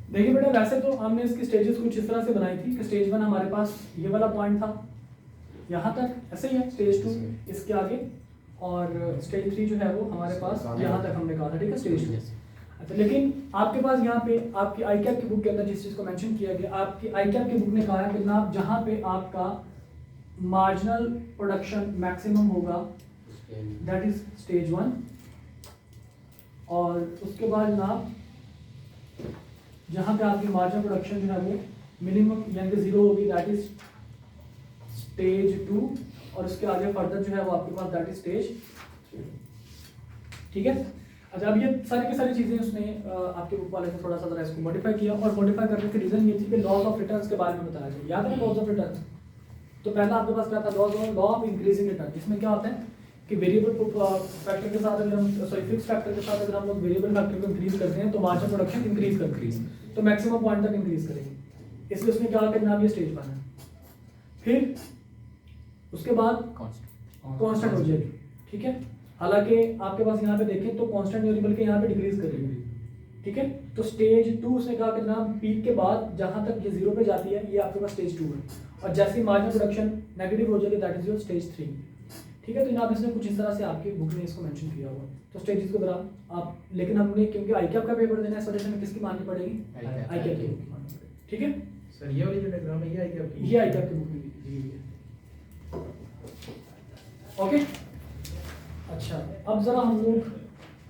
देखिए बेटा, वैसे तो हमने इसकी स्टेजेस कुछ इस तरह से बनाई थी कि स्टेज 1 हमारे पास ये वाला पॉइंट था यहाँ तक, ऐसे ही है। स्टेज 2 इसके आगे, और स्टेज 3 जो है वो हमारे पास यहाँ तक हमने कहा था, ठीक है, स्टेज 2। अच्छा, लेकिन आपके पास यहाँ पे आपकी आईकैप की बुक के अंदर जिस चीज़ को मेंशन किया गया, आपकी आईकैप की बुक ने कहा है कि जनाब जहाँ पे आपका मार्जिनल प्रोडक्शन मैक्सिमम होगा दैट इज स्टेज 1, और उसके बाद जनाब जहाँ पे आपकी मार्जिनल प्रोडक्शन जो है वो मिनिमम यानी कि 0 होगी दैट इज स्टेज 2, और उसके आगे फर्दर जो है वो आपके पास दैट इज स्टेज 3, ठीक है। अच्छा, अब ये सारी की सारी चीज़ें उसने आपके बुक वाले ने थोड़ा सा ज़रा इसको मॉडिफाई किया, और मॉडिफाई करने की रीज़न ये थी कि लॉज ऑफ रिटर्न्स के बारे में बताया गया। याद है लॉज ऑफ रिटर्न्स? तो पहला आपके पास क्या था, लॉ ऑफ इंक्रीजिंग रिटर्न। इसमें क्या होता है कि वेरिएबल फैक्टर के साथ अगर हम फिक्स फैक्टर के साथ अगर हम लोग वेरिएबल फैक्टर को इंक्रीज करते हैं तो मार्जिनल प्रोडक्शन इंक्रीज करती है, तो मैक्सिमम पॉइंट तक इंक्रीज करेगी। इसलिए उसने क्या करना है, ये स्टेज 1 है। फिर उसके बाद कांस्टेंट हो जाएगी, ठीक है। हालांकि आपके पास यहाँ पे देखें तो कांस्टेंट नहीं होगी बल्कि यहाँ पे डिक्रीज करेगी, ठीक है। तो स्टेज 2 उसने कहा कि जनाब पीक के बाद जहाँ तक ये 0 पे जाती है ये आपके पास स्टेज 2 है, और जैसे ही मार्जिनल प्रोडक्शन नेगेटिव हो जाएगी दैट इज योर स्टेज 3, ठीक है। तो जनाब इसने कुछ इस तरह से आपकी बुक में इसको मेंशन किया हुआ है। तो स्टेजेस को जरा आप, लेकिन हमने क्योंकि आईकैप का पेपर देना है इस वजह से हमें किसकी माननी पड़ेगी, आईकैप की बुक की माननी पड़ेगी, ठीक है सर। ये वाली जो डायग्राम है ये आईकैप की, ये आईकैप की बुक में दी हुई है, ओके। अच्छा, अब जरा हम लोग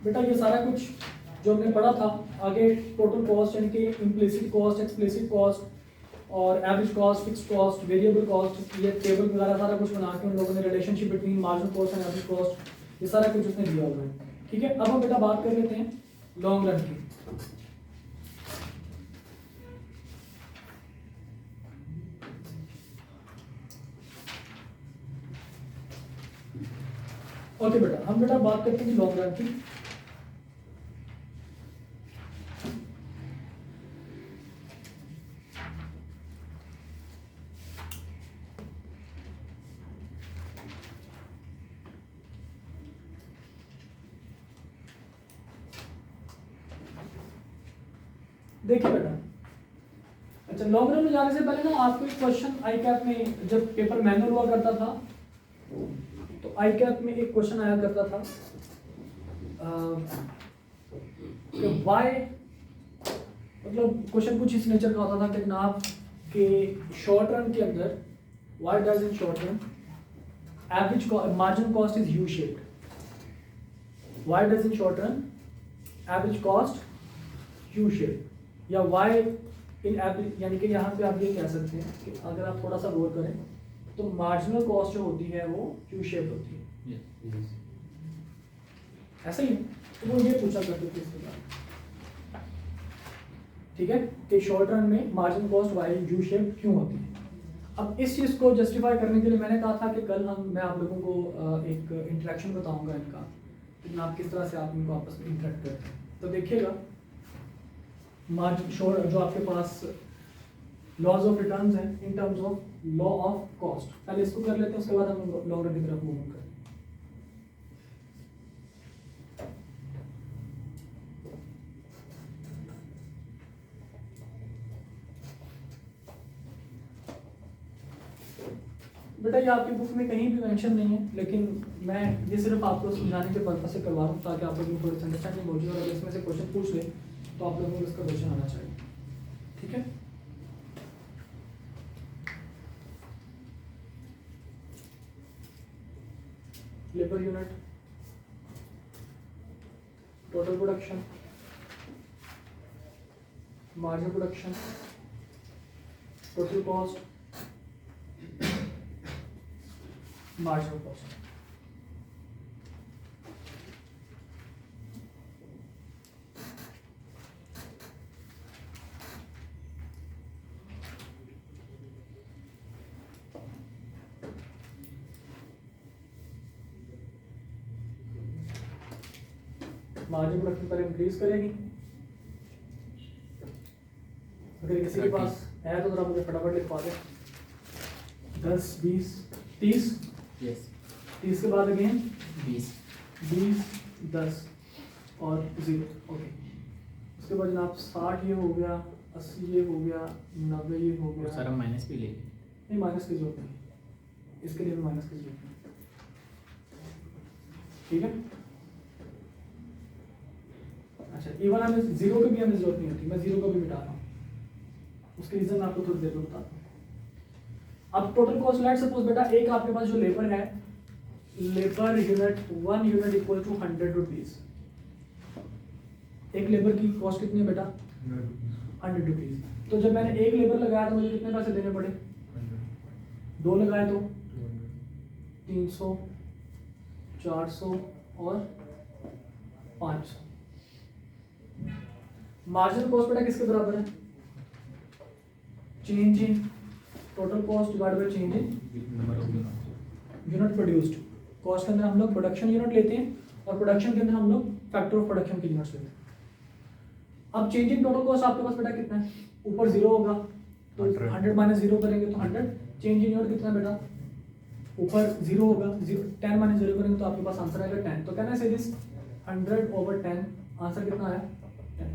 बेटा ये सारा कुछ जो हमने पढ़ा था आगे, टोटल कॉस्ट यानी कि इम्प्लिसिट कॉस्ट, एक्सप्लिसिट कॉस्ट और average cost, fixed cost, variable cost, ये टेबल वगैरह सारा कुछ बना के उन लोगों ने relationship between marginal cost and average cost, ये सारा कुछ उसने दिया हुआ है, ठीक है। अब हम बेटा बात कर लेते हैं लॉन्ग रन की। ओके बेटा, हम बेटा बात करते हैं लॉन्ग रन की। देखिए बेटा, अच्छा लॉन्ग रन में जाने से पहले ना आपको एक क्वेश्चन आईकैप में जब पेपर मैनुअल हुआ करता था तो आईकैप में एक क्वेश्चन आया करता था कि वाई, मतलब क्वेश्चन कुछ इस नेचर का होता था कि जनाब के शॉर्ट रन के अंदर why does in short run average marginal cost is U shaped, why does in short run average cost U shaped, या वाई इन एवरेज, यानी कि यहाँ पे आप ये कह सकते हैं कि अगर आप थोड़ा सा गौर करें तो मार्जिनल कॉस्ट जो होती है वो यू शेप्ड होती है, ऐसा ही है। तो वो ये पूछा करते थे इसके बाद, ठीक है, कि शॉर्ट रन में marginal cost why U shape क्यों होती है। अब इस चीज़ को जस्टिफाई करने के लिए मैंने कहा था कि कल मैं आप लोगों को एक इंटरेक्शन बताऊंगा इनका, कि आप किस तरह से आप इनको आपस में इंटरेक्ट करते हैं। तो देखिएगा मार्जिन शॉर्ट जो आपके पास लॉज ऑफ रिटर्न्स हैं इन terms of law of cost, पहले इसको कर लेते हैं उसके बाद हम लॉन्ग रन की तरफ मूव करें। बेटा ये आपकी बुक में कहीं भी मेंशन नहीं है, लेकिन मैं ये सिर्फ आपको समझाने के पर्पज से करवा रहा हूँ ताकि आप लोगों को थोड़ी अंडरस्टैंडिंग हो जाए, और अगर इसमें से क्वेश्चन पूछ ले तो आप लोगों को इसका क्वेश्चन आना चाहिए, ठीक है। Labour unit, total production, marginal production, total cost, marginal cost. Margin production पर इंक्रीज करेगी। अगर किसी के पास है तो जरा मुझे फटाफट लिखवा दे। 10, 20, 30, यस 30 के बाद अगेन 20 20, 10 और 0, ओके। उसके बाद जनाब 60 ये हो गया, 80 ये हो गया, 90 ये हो और गया। सर हम माइनस भी ले नहीं माइनस की जरूरत नहीं, इसके लिए माइनस की जरूरत नहीं। ठीक है, अच्छा इवन हमें जीरो की भी हमें जरूरत नहीं होती, मैं जीरो को भी मिटा रहा हूँ, उसके रीजन मैं आपको थोड़ी देर में बताता हूँ। अब टोटल कॉस्ट लेट सपोज बेटा एक आपके पास जो लेबर है, labour unit 1 unit equal to 100 rupees. एक लेबर की कॉस्ट कितनी है बेटा? 100 रुपीज। तो जब मैंने एक लेबर लगाया तो मुझे कितने पैसे देने पड़े? 2 लगाए तो 300, 400 और 500। मार्जिनल कॉस्ट बेटा किसके बराबर है? Change in total cost divided by change in number of unit produced. Cost के अंदर हम लोग प्रोडक्शन यूनिट लेते हैं और प्रोडक्शन के अंदर हम लोग फैक्टर ऑफ प्रोडक्शन के यूनिट्स लेते हैं। अब चेंज इन टोटल कॉस्ट आपके पास बेटा कितना है? ऊपर जीरो होगा तो 100 माइनस जीरो करेंगे तो 100। चेंज इन यूनिट कितना है बेटा? ऊपर जीरो होगा, 10 माइनस जीरो करेंगे तो आपके पास आंसर आएगा 10। तो कहना है दिस 100/10, आंसर कितना आया? 10।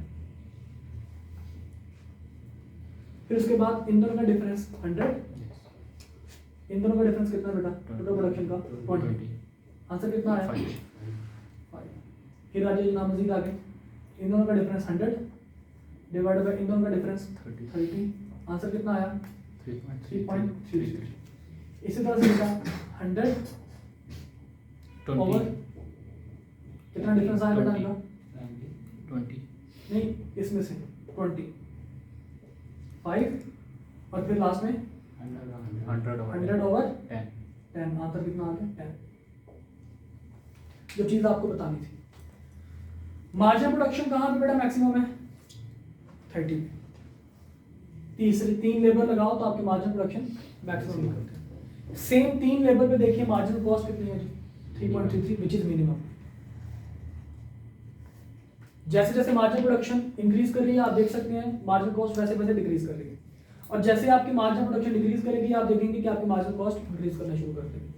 फिर उसके बाद इन दोनों का डिफरेंस 100, इन दोनों का डिफरेंस कितना बेटा? टोटल प्रोडक्शन का 20, आंसर कितना आया? 5। फिर आगे जनाब मजीद आगे, इन दोनों का डिफरेंस 100 डिवाइडेड बाय इन दोनों का डिफरेंस 30, आंसर कितना आया? 3.36। इसी तरह से बेटा 100 ओवर कितना डिफरेंस आया बेटा इनका? 20 नहीं, इसमें से 20, 5 और फिर लास्ट में 100 ओवर 10, आंसर कितना आ गया? 10। जो चीज आपको बतानी थी, मार्जिन प्रोडक्शन कहाँ पे बेटा मैक्सिमम है? 30। तीसरी 3 लेबर लगाओ तो आपके मार्जिन प्रोडक्शन मैक्सिमम निकलते हैं। सेम 3 लेबर पे देखिए मार्जिन कॉस्ट कितनी है जी? 3.33 विच इज मिनिमम। जैसे जैसे मार्जिन प्रोडक्शन इंक्रीज कर रही है आप देख सकते हैं मार्जिन कॉस्ट वैसे वैसे डिक्रीज कर रही है, और जैसे आपकी मार्जिन प्रोडक्शन डिक्रीज करेगी आप देखेंगे कि आपकी मार्जिन कॉस्ट इंक्रीज करना शुरू कर देगी।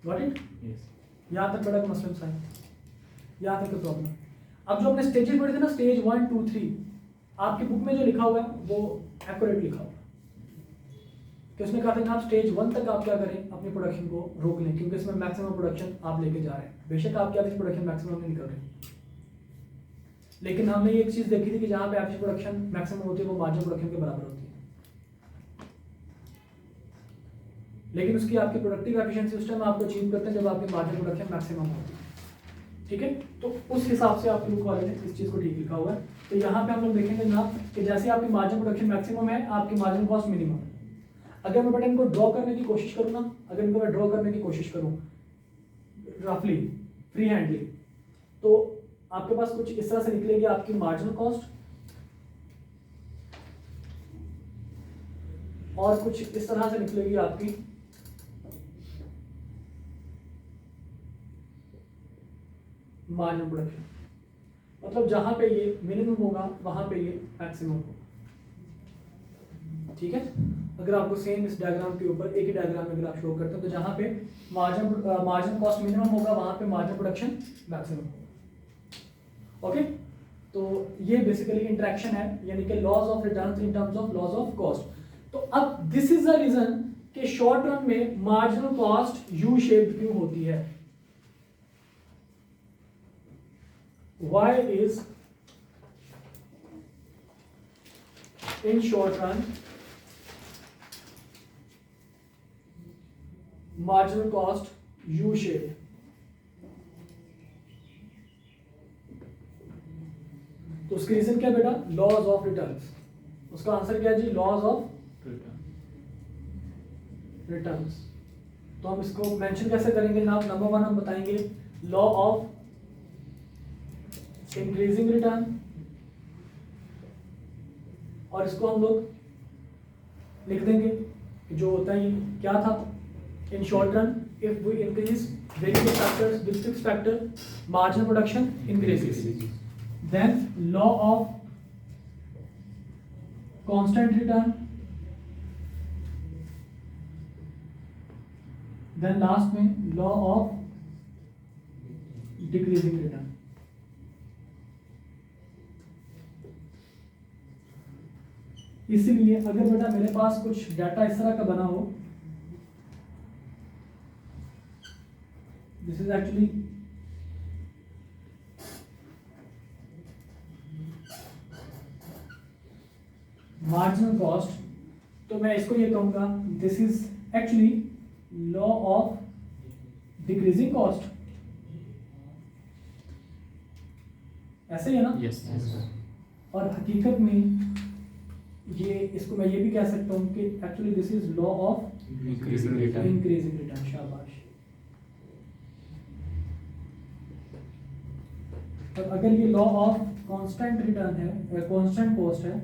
Got it? यहाँ तक बड़ा मसला सा है, यहाँ तक प्रॉब्लम। अब जो हमने स्टेजेस पढ़े थे ना, स्टेज 1 2 3, आपकी बुक में जो लिखा हुआ है वो एक्यूरेट लिखा हुआ है कि उसने कहा था कि आप स्टेज 1 तक आप क्या करें, अपनी प्रोडक्शन को रोक लें, क्योंकि इसमें मैक्सिमम प्रोडक्शन आप लेके जा रहे हैं। बेशक आपकी एवरेज प्रोडक्शन मैक्सिमम नहीं निकल रही, लेकिन हमने एक चीज देखी थी कि जहाँ पे एवरेज प्रोडक्शन मैक्सिमम होती है वो मार्जिनल प्रोडक्शन के बराबर होती है, लेकिन उसकी आपकी प्रोडक्टिव एफिशिएंसी उस टाइम आपको अचीव करते हैं जब आपकी मार्जिनल प्रोडक्शन मैक्सिमम होती है। ठीक है, तो उस हिसाब से आपके बुक वाले ने इस चीज को ठीक लिखा हुआ है। तो यहाँ पे हम लोग देखेंगे जनाब कि जैसे आपकी मार्जिनल प्रोडक्शन मैक्सिमम है, आपकी मार्जिनल कॉस्ट मिनिमम है। अगर मैं बेटा इनको ड्रॉ करने की कोशिश करूँ ना, अगर इनको मैं ड्रॉ करने की कोशिश करूँ रफली फ्री हैंडली, तो आपके पास कुछ इस तरह से निकलेगी आपकी मार्जिनल कॉस्ट, और कुछ इस तरह से निकलेगी आपकी मार्जिनल प्रोडक्शन। मतलब जहां पे ये मिनिमम होगा वहां पे ये मैक्सिमम होगा। ठीक है, अगर आपको सेम इस डायग्राम के ऊपर एक ही डायग्राम में अगर आप शो करते हैं तो जहां पे मार्जिन कॉस्ट मिनिमम होगा वहां पे मार्जिन प्रोडक्शन मैक्सिमम होगा। ओके, तो ये बेसिकली इंटरेक्शन है, यानी कि laws of returns in terms of laws of cost. तो अब दिस इज द रीजन कि शॉर्ट रन में मार्जिनल कॉस्ट यू शेप्ड क्यों होती है। Why is in short run marginal cost U-shaped? तो उसकी रीजन क्या बेटा? Laws of returns. उसका आंसर क्या है जी? Laws of returns. तो हम इसको मेंशन कैसे करेंगे जनाब? नंबर 1 हम बताएंगे लॉ ऑफ इंक्रीजिंग रिटर्न, और इसको हम लोग लिख देंगे जो होता है क्या था? In short run if we increase variable factors with fixed factor marginal production increases. Then law of constant return, then last में लॉ ऑफ डिक्रीजिंग रिटर्न। इसीलिए अगर बेटा मेरे पास कुछ डाटा इस तरह का बना हो, this is actually marginal cost, तो मैं इसको ये कहूंगा this is actually law of decreasing cost. ऐसे ही है ना? Yes. और हकीकत में ये इसको मैं ये भी कह सकता हूँ कि actually this is law of Increasing return. Increasing return. शाबाश। और अगर ये लॉ ऑफ कांस्टेंट रिटर्न है, कांस्टेंट कॉस्ट है,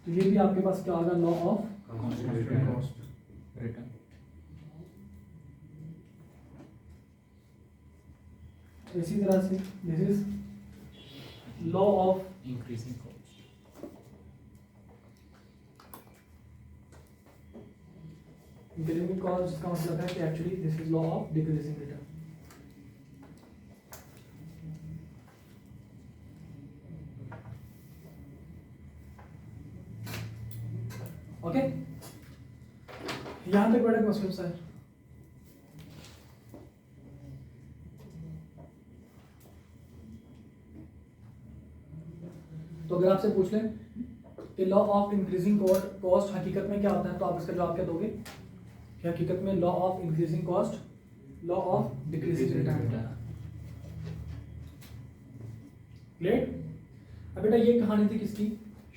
तो ये भी आपके पास क्या होगा? Law of Constant return. Return. इसी तरह से this is law of Increasing cost. Increasing cost, जिसका मतलब है कि actually this is law of decreasing return. Okay, यहां तक बड़ा मुस्लिम सर। तो अगर आपसे पूछ लें कि लॉ ऑफ इंक्रीजिंग कॉस्ट हकीकत में क्या होता है, तो आप इसका जवाब क्या दोगे? कि हकीकत में law of increasing cost law of decreasing return. Clear? अब बेटा ये कहानी थी किसकी?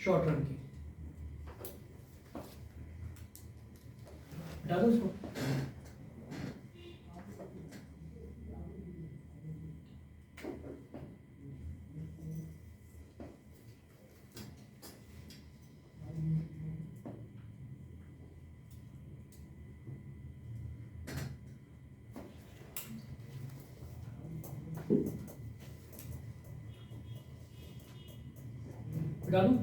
शॉर्ट रन की। बता दो उसको। बता दूं?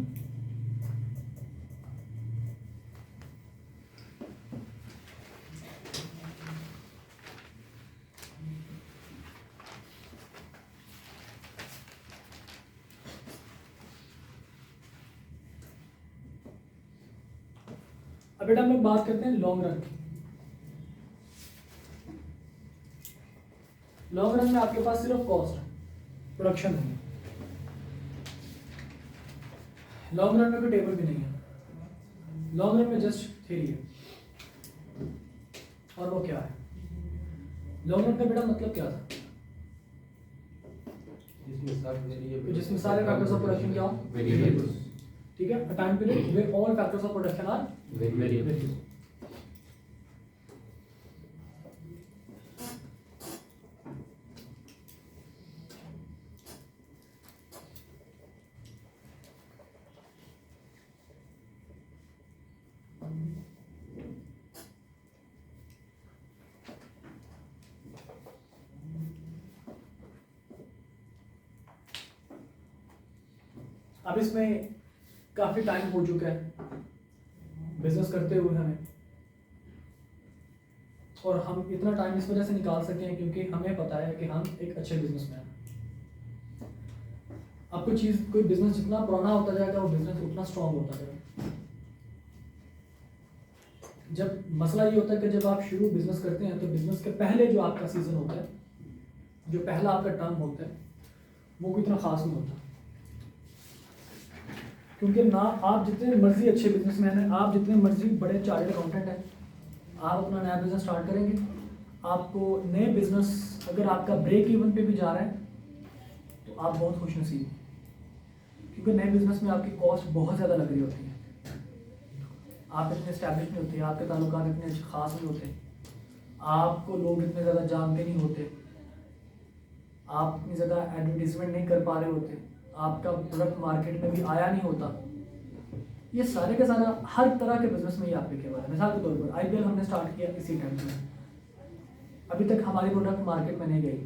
अब बेटा हम लोग बात करते हैं लॉन्ग रन की। लॉन्ग रन में आपके पास सिर्फ कॉस्ट है, प्रोडक्शन नहीं है। लॉन्ग रन में कोई टेबल भी नहीं है। लॉन्ग रन में जस्ट थ्योरी है। और वो क्या है? लॉन्ग रन का बेटा मतलब क्या था? जिसमें सारे फैक्टर्स ऑफ प्रोडक्शन क्या हो? Variables. ठीक है, a time period where all factors of production are Variables. अब इसमें काफी टाइम हो चुका है बिजनेस करते हुए हमें, और हम इतना टाइम इस वजह से निकाल सके हैं क्योंकि हमें पता है कि हम एक अच्छे बिजनेसमैन हैं। अब कोई बिजनेस जितना पुराना होता जाएगा वो बिजनेस उतना स्ट्रांग होता जाएगा। जब मसला ये होता है कि जब आप शुरू बिजनेस करते हैं तो बिजनेस के पहले जो आपका सीजन होता है, जो पहला आपका टर्म होता है, वो कोई इतना खास नहीं होता, क्योंकि ना आप जितने मर्जी अच्छे बिजनेसमैन हैं, आप जितने मर्जी बड़े चार्टर्ड अकाउंटेंट हैं, आप अपना नया बिजनेस स्टार्ट करेंगे, आपको नए बिजनेस अगर आपका ब्रेक इवन पे भी जा रहा है तो आप बहुत खुशनसीब हैं, क्योंकि नए बिजनेस में आपकी कॉस्ट बहुत ज़्यादा लग रही होती है। आप इतने इस्टेब्लिश नहीं होते, आपके ताल्लुकात इतने अच्छे खास नहीं होते, आपको लोग इतने ज़्यादा जानते नहीं होते, आप इतनी ज़्यादा एडवर्टीजमेंट नहीं कर पा रहे होते, आपका प्रोडक्ट मार्केट में भी आया नहीं होता। ये सारे का सारा हर तरह के बिजनेस में ये एप्लीकेबल है। मिसाल के तौर पर आईपीएल हमने स्टार्ट किया इसी टाइम में, अभी तक हमारी प्रोडक्ट मार्केट में नहीं गई।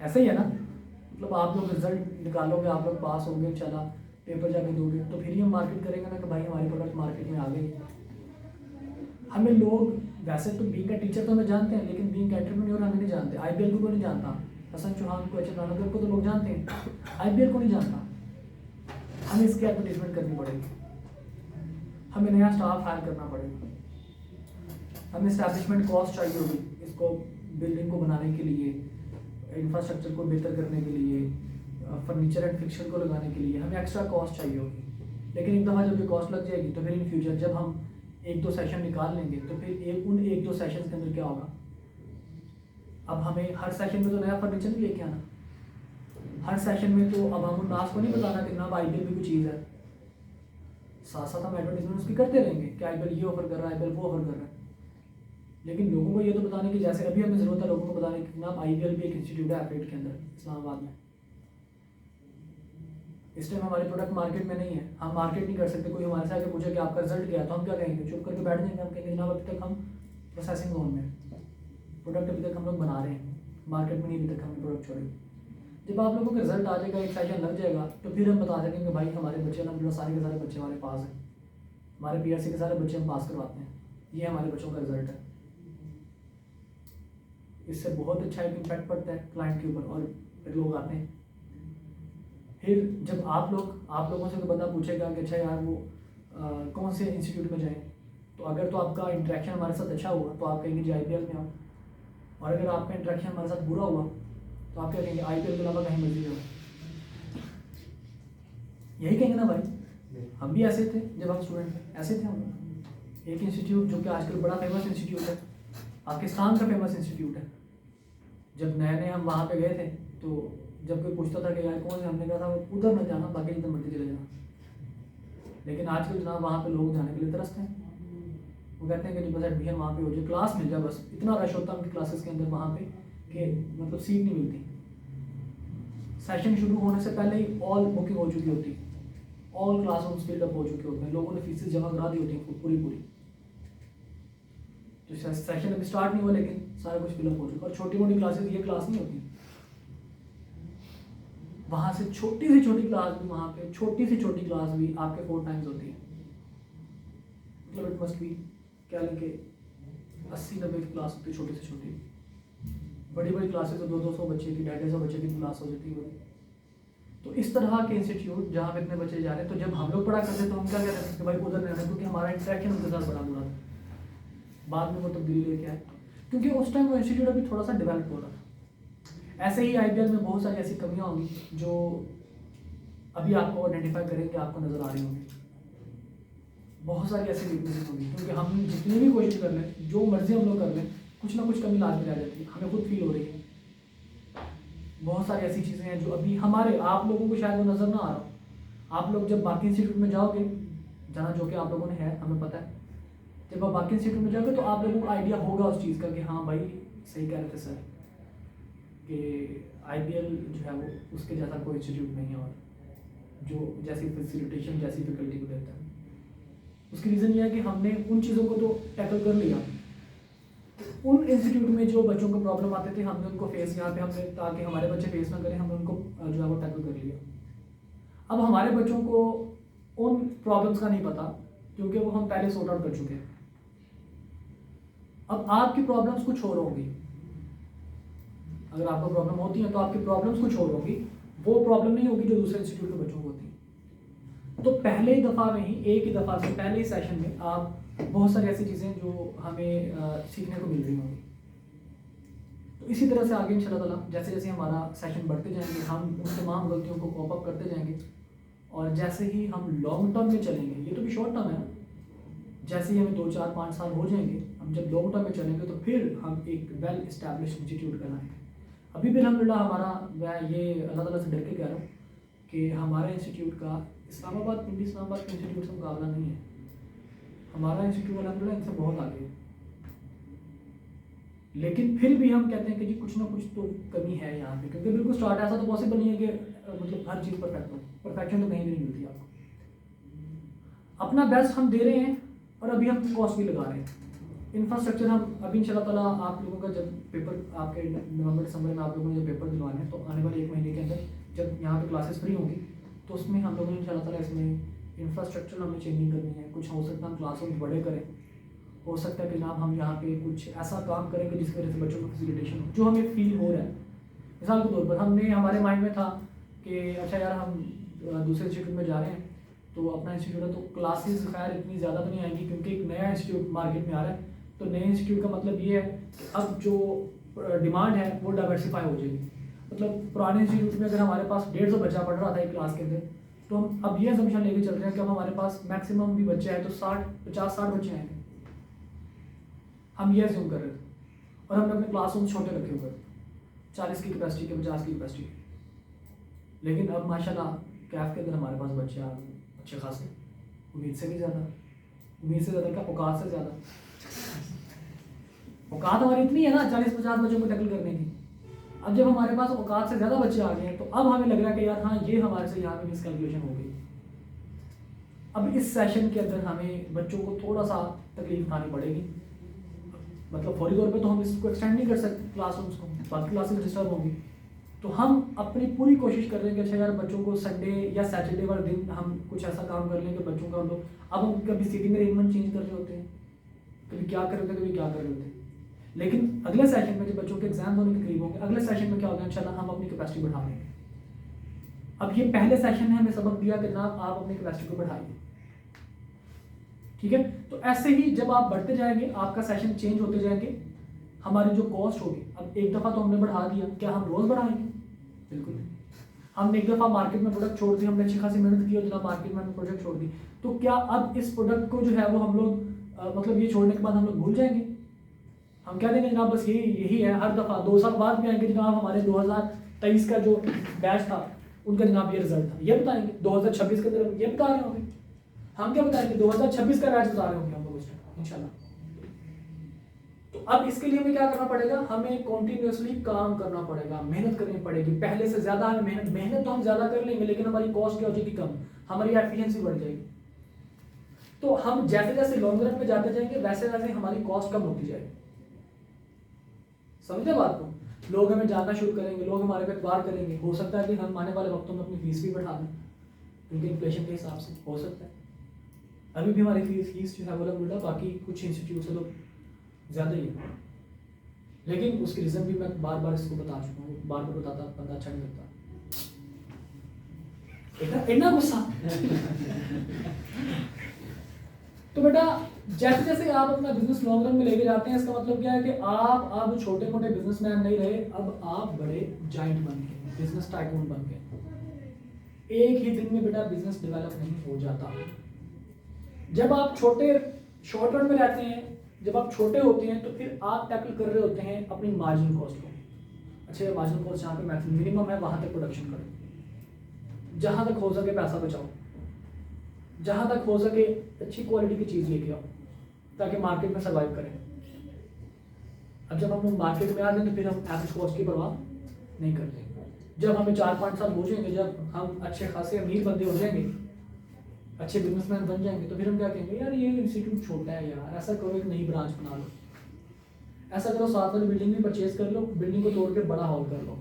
ऐसे ही है ना, मतलब आप लोग रिजल्ट निकालोगे, आप लोग पास होंगे, चला पेपर जाके दोगे, तो फिर ही हम मार्केट करेंगे ना कि भाई हमारी प्रोडक्ट मार्केट में आ गई। हमें लोग वैसे तो बीइंग का टीचर तो हमें जानते हैं, लेकिन बीइंग एंटरप्रेन्योर हमें नहीं जानते। आईपीएल को नहीं जानता, हसन चौहान को, एच राणा को तो लोग जानते हैं, आईपीएल को नहीं जानता। हमें इसकी एडवर्टीजमेंट करनी पड़ेगी, हमें नया स्टाफ हायर करना पड़ेगा, हमें एस्टैब्लिशमेंट कॉस्ट चाहिए होगी इसको बिल्डिंग को बनाने के लिए, इंफ्रास्ट्रक्चर को बेहतर करने के लिए, फर्नीचर एंड फिक्सर को लगाने के लिए हमें एक्स्ट्रा कॉस्ट चाहिए होगी। लेकिन एक दफ़ा जब ये कॉस्ट लग जाएगी तो फिर इन फ्यूचर जब हम 1-2 सेशन निकाल लेंगे तो फिर उन 1-2 सेशन के अंदर क्या होगा, अब हमें हर सेशन में तो नया फर्नीचर नहीं लेके आना, हर सेशन में तो अब हम उन्नास को नहीं बताना कि जनाब आईपीएल भी कोई चीज़ है। साथ साथ हम एडवर्टीजमेंट उसकी करते रहेंगे कि आईपीएल ये ऑफर कर रहा है, आईपीएल वो ऑफर कर रहा है, लेकिन लोगों को ये तो बताने की, जैसे अभी हमें ज़रूरत है लोगों को बताने की जनाब आईपीएल भी एक इंस्टीट्यूट है एफेट के अंदर इस्लामाबाद में। इस टाइम हमारी प्रोडक्ट मार्केट में नहीं है, हम मार्केट नहीं कर सकते। कोई हमारे से आके पूछे कि आपका रिजल्ट क्या है, तो हम क्या कहेंगे, चुप करके बैठ जाएंगे। हम कहेंगे जनाब अभी तक हम प्रोसेसिंग जोन में, प्रोडक्ट अभी तक हम लोग बना रहे हैं, मार्केट में नहीं अभी तक हमने प्रोडक्ट छोड़ी। जब आप लोगों का रिजल्ट आ जाएगा, एक सेशन लग जाएगा, तो फिर हम बता सकेंगे भाई हमारे बच्चे अलहमदिल्ला सारे के सारे बच्चे हमारे पास हैं, हमारे पीआरसी के सारे बच्चे हम पास करवाते हैं, ये हमारे बच्चों का रिजल्ट है। इससे बहुत अच्छा एक इम्पैक्ट पड़ता है क्लाइंट के ऊपर, और फिर लोग आते हैं। फिर जब आप लोगों से कोई बंदा पूछेगा कि अच्छा यार वो कौन से इंस्टीट्यूट में जाएं, तो अगर तो आपका इंटरेक्शन हमारे साथ अच्छा हुआ तो आप कहेंगे जी आईपीएल में आओ, और अगर आपका इंटरेक्शन हमारे साथ बुरा हुआ तो आप क्या कहेंगे, आईपीएल के अलावा कहीं मर्जी जाओ। यही कहेंगे ना भाई, हम भी ऐसे थे जब हम स्टूडेंट थे, ऐसे थे हम। एक इंस्टीट्यूट जो कि आजकल बड़ा फेमस इंस्टीट्यूट है, पाकिस्तान का फेमस इंस्टीट्यूट है। जब नए नए हम वहाँ पे गए थे तो जब कोई पूछता था कि यार कौन है, हमने कहा था उधर मत जाना, बाकी जिधर मर्जी चले जाना। लेकिन आजकल जनाब वहाँ पे लोग जाने के लिए तरसते हैं, वो कहते हैं कि बस एडमिशन वहाँ पे हो जाए, क्लास मिल जाए, बस इतना रश होता है उनकी क्लासेस के अंदर वहाँ पे कि मतलब सीट नहीं मिलती। सेशन शुरू होने से पहले ही ऑल बुकिंग हो चुकी होती, ऑल क्लासरूम फिल्ड अप हो चुके होते हैं, लोगों ने फीसेस जमा करा दी होती हैं पूरी। तो सेशन अभी स्टार्ट नहीं हुआ लेकिन सारा कुछ फिलअप हो चुका। और छोटी मोटी क्लासेस, ये क्लास नहीं होती, वहाँ से छोटी से छोटी क्लास भी, वहाँ पे छोटी से छोटी क्लास भी आपके 4 टाइम्स होती है। मतलब इट मस्ट बी क्या लेके 80-90 की क्लास होती है छोटी से छोटी। बड़ी बड़ी क्लासेस तो 200 बच्चे की, 150 बच्चे की क्लास हो जाती है। तो इस तरह के इंस्टीट्यूट जहाँ पे इतने बच्चे जा रहे हैं, तो जब हम लोग पढ़ा करते तो हम क्या कहते थे कि भाई उधर रहना, क्योंकि हमारा इंटरेक्शन उनके साथ बड़ा बुरा था। बाद में वो तब्दीली लेके आए, क्योंकि उस टाइम वो इंस्टीट्यूट अभी थोड़ा सा डेवलप हो रहा था। ऐसे ही आईपीएल में बहुत सारी ऐसी कमियां होंगी जो अभी आपको आइडेंटिफाई करेंगे, आपको नज़र आ रही होंगी। बहुत सारी ऐसी वीकनेसेस होंगी, क्योंकि हम जितनी भी कोशिश कर लें, जो मर्जी हम लोग कर लें, कुछ ना कुछ कमी लाजमी रह जाती है, हमें खुद फील हो रही है। बहुत सारी ऐसी चीज़ें हैं जो अभी हमारे, आप लोगों को शायद वो नज़र ना आ रहा। आप लोग जब बाकी इंस्टीट्यूट में जाओगे, जाना जो कि आप लोगों ने है, हमें पता है, जब आप बाकी इंस्टीट्यूट में जाओगे तो आप लोगों को आइडिया होगा उस चीज़ का कि हाँ भाई सही कह रहे थे सर कि आईपीएल जो है वो उसके जैसा कोई इंस्टीट्यूट नहीं है, और जो जैसी फैसिलिटेशन जैसी फैकल्टी को देता है। उसकी रीज़न ये है कि हमने उन चीज़ों को तो टैकल कर लिया। उन इंस्टीट्यूट में जो बच्चों को प्रॉब्लम आते थे, हमने उनको फेस यहाँ पे हमने, ताकि हमारे बच्चे फेस ना करें, हमने उनको जो है वो टैकल कर लिया। अब हमारे बच्चों को उन प्रॉब्लम्स का नहीं पता, क्योंकि वो हम पहले सॉर्ट आउट कर चुके हैं। अब आपकी प्रॉब्लम्स कुछ और होंगी, अगर आपको प्रॉब्लम होती है तो आपकी प्रॉब्लम्स कुछ और होगी, वो प्रॉब्लम नहीं होगी जो दूसरे इंस्टीट्यूट के बच्चों को होती है। तो पहले ही दफ़ा में ही, एक ही दफ़ा से पहले ही सेशन में आप बहुत सारी ऐसी चीज़ें जो हमें सीखने को मिल रही होंगी। तो इसी तरह से आगे इंशाल्लाह ताला जैसे जैसे हमारा सेशन बढ़ते जाएंगे, हम उन तमाम गलतियों को कॉप अप करते जाएंगे, और जैसे ही हम लॉन्ग टर्म में चलेंगे, ये तो भी शॉर्ट टर्म है ना, जैसे ही हमें 2-4-5 साल हो जाएंगे, हम जब लॉन्ग टर्म में चलेंगे तो फिर हम एक वेल इस्टेब्लिश इंस्टीट्यूट बनाएंगे। अभी भी अल्हम्दुलिल्लाह हमारा, मैं ये अल्लाह ताला से डर के कह रहा हूँ कि हमारे इंस्टीट्यूट का इस्लामाबाद, पिंडी इस्लामाबाद के इंस्टीट्यूट से मुकाबला नहीं है। हमारा इंस्टीट्यूट अल्हम्दुलिल्लाह इनसे बहुत आगे है, लेकिन फिर भी हम कहते हैं कि जी कुछ ना कुछ तो कमी है यहाँ पे, क्योंकि बिल्कुल स्टार्ट ऐसा तो पॉसिबल नहीं है कि मतलब हर चीज़ परफेक्ट हो। परफेक्शन तो कहीं भी नहीं मिलती आपको। अपना बेस्ट हम दे रहे हैं, और अभी हम कॉस्ट भी लगा रहे हैं। इंफ्रास्ट्रक्चर हम अभी इंशाल्लाह ताला आप लोगों का जब पेपर आपके नवंबर दिसंबर में आप लोगों ने जब पेपर दिलवाने हैं, तो आने वाले 1 महीने के अंदर जब यहाँ पे क्लासेस फ्री होंगी, तो उसमें हम लोगों ने इंशाल्लाह ताला इसमें इंफ्रास्ट्रक्चर हमें चेंजिंग करनी है। कुछ हो सकता है हम क्लासरूम बड़े करें, हो सकता है कि जनाब हम यहाँ पे कुछ ऐसा काम करेंगे जिसकी वजह से बच्चों को फैसिलिटेशन हो, जो हमें फील हो रहा है। मिसाल के तौर पर हमने हमारे माइंड में था कि अच्छा यार हम दूसरे इंस्टीट्यूट में जा रहे हैं, तो अपना इंस्टीट्यूट है तो क्लासेस खैर इतनी ज़्यादा तो नहीं आएंगी क्योंकि एक नया इंस्टीट्यूट मार्केट में आ रहा है। तो नए इंस्टीट्यूट का मतलब ये है कि अब जो डिमांड है वो डाइवर्सिफाई हो जाएगी। मतलब पुराने इंस्टीट्यूट में अगर हमारे पास 150 बच्चा पढ़ रहा था एक क्लास के अंदर, तो हम अब ये असम्पशन लेके चल रहे हैं कि अब हमारे पास मैक्सिमम भी बच्चे हैं तो 50-60 बच्चे हैं। हम ये अज्यूम कर रहे थे और हमने अपने क्लासरूम छोटे रखे हुए थे, 40 की कैपेसिटी के, 50 की कैपेसिटी के। लेकिन अब माशाल्लाह कैफ के अंदर हमारे पास बच्चे आ गए अच्छे खासे, उम्मीद से भी ज़्यादा, उम्मीद से ज़्यादा क्या, औकात से ज़्यादा। औकात हमारी इतनी है ना 40-50 बच्चों को टैकल करने की। अब जब हमारे पास औकात से ज़्यादा बच्चे आ गए हैं तो अब हमें लग रहा है कि यार हाँ ये हमारे से यहाँ पे मिसकैलकुलेशन हो गई। अब इस सेशन के अंदर हमें बच्चों को थोड़ा सा तकलीफ उठानी पड़ेगी। मतलब फौरी तौर पे तो हम इसको एक्सटेंड नहीं कर सकते क्लासरूम्स को, बाकी क्लासेस डिस्टर्ब होंगी। तो हम अपनी पूरी कोशिश कर रहे हैं कि अच्छा यार बच्चों को संडे या सैटरडे वाले दिन हम कुछ ऐसा काम कर लें कि बच्चों का हम लोग, अब हम कभी सीटिंग अरेंजमेंट चेंज कर रहे होते हैं, कभी क्या कर रहे होते हैं, कभी क्या कर रहे होते हैं। लेकिन अगले सेशन में जब बच्चों के एग्जाम होने के करीब होंगे, अगले सेशन में क्या होगा इंशाल्लाह हम अपनी कैपेसिटी बढ़ा लेंगे। अब ये पहले सेशन ने हमें सबक दिया कि जनाब आप अपनी कैपेसिटी को बढ़ाइए, ठीक है। तो ऐसे ही जब आप बढ़ते जाएंगे आपका सेशन चेंज होते जाएंगे, हमारी जो कॉस्ट होगी, अब एक दफ़ा तो हमने बढ़ा दिया, क्या हम रोज़ बढ़ाएंगे? बिल्कुल नहीं। हमने एक दफ़ा मार्केट में प्रोडक्ट छोड़ दी, हमने अच्छी खासी मेहनत की और जनाब मार्केट में हमने प्रोडक्ट छोड़ दी, तो क्या अब इस प्रोडक्ट को जो है वो हम लोग मतलब ये छोड़ने के बाद हम लोग भूल जाएंगे? हम क्या देंगे जनाब बस यही है, हर दफ़ा 2 साल बाद भी आएंगे जनाब हमारे 2023 का जो बैच था उनका जनाब ये रिजल्ट था, ये बताएंगे 2026 के अंदर ये बता रहे होंगे। हम क्या बताएंगे 2026 का बैच बता रहे होंगे हम लोग उस टाइम इंशाल्लाह। तो अब इसके लिए हमें क्या करना पड़ेगा, हमें कॉन्टिन्यूसली काम करना पड़ेगा, मेहनत करनी पड़ेगी, पहले से ज़्यादा हमें मेहनत तो हम ज़्यादा कर लेंगे लेकिन हमारी कॉस्ट क्या हो जाएगी कम, हमारी एफिशिएंसी बढ़ जाएगी। तो हम जैसे जैसे लॉन्ग रन में जाते जाएंगे वैसे वैसे हमारी कॉस्ट कम होती जाएगी। समझे बात को? लोग हमें जानना शुरू करेंगे, लोग हमारे पे एतबार करेंगे। हो सकता है कि हम आने वाले वक्तों में अपनी फीस भी बढ़ा दें क्योंकि इन्फ्लेशन के हिसाब से हो सकता है। अभी भी हमारी फीस जो है वो अलग, बाकी कुछ इंस्टीट्यूट से तो ज़्यादा ही है, लेकिन उसकी रीज़न भी मैं बार बार इसको बता चुका हूँ, बार बार बताता बंदा अच्छा नहीं लगता। इतना गुस्सा तो बेटा जैसे जैसे आप अपना बिजनेस लॉन्ग रन में लेके जाते हैं, इसका मतलब क्या है कि आप अब छोटे मोटे बिजनेसमैन नहीं रहे, अब आप बड़े जाइंट बन गए, बिजनेस टाइकून बन गए। एक ही दिन में बेटा बिजनेस डेवलप नहीं हो जाता। जब आप छोटे शॉर्ट रन में रहते हैं, जब आप छोटे होते हैं तो फिर आप टैकल कर रहे होते हैं अपनी मार्जिन कॉस्ट को। अच्छा मार्जिन कॉस्ट जहाँ पे मैक्सिमम मिनिमम है वहाँ तक प्रोडक्शन करो, जहाँ तक हो सके पैसा बचाओ, जहाँ तक हो सके अच्छी क्वालिटी की चीज़ लेके आओ ताकि मार्केट में सर्वाइव करें। अब जब हम मार्केट में आ जाए तो फिर हम एवरेज कॉस्ट की परवाह नहीं करते। जब हमें 4-5 साल हो जाएंगे, जब हम अच्छे खासे अमीर बंदे हो जाएंगे, अच्छे बिजनेसमैन बन जाएंगे, तो फिर हम क्या कहेंगे यार ये इंस्टीट्यूट छोटा है यार, ऐसा करो एक नई ब्रांच बना लो, ऐसा करो साथ वाली बिल्डिंग भी परचेज कर लो, बिल्डिंग को तोड़ के बड़ा हॉल कर लो।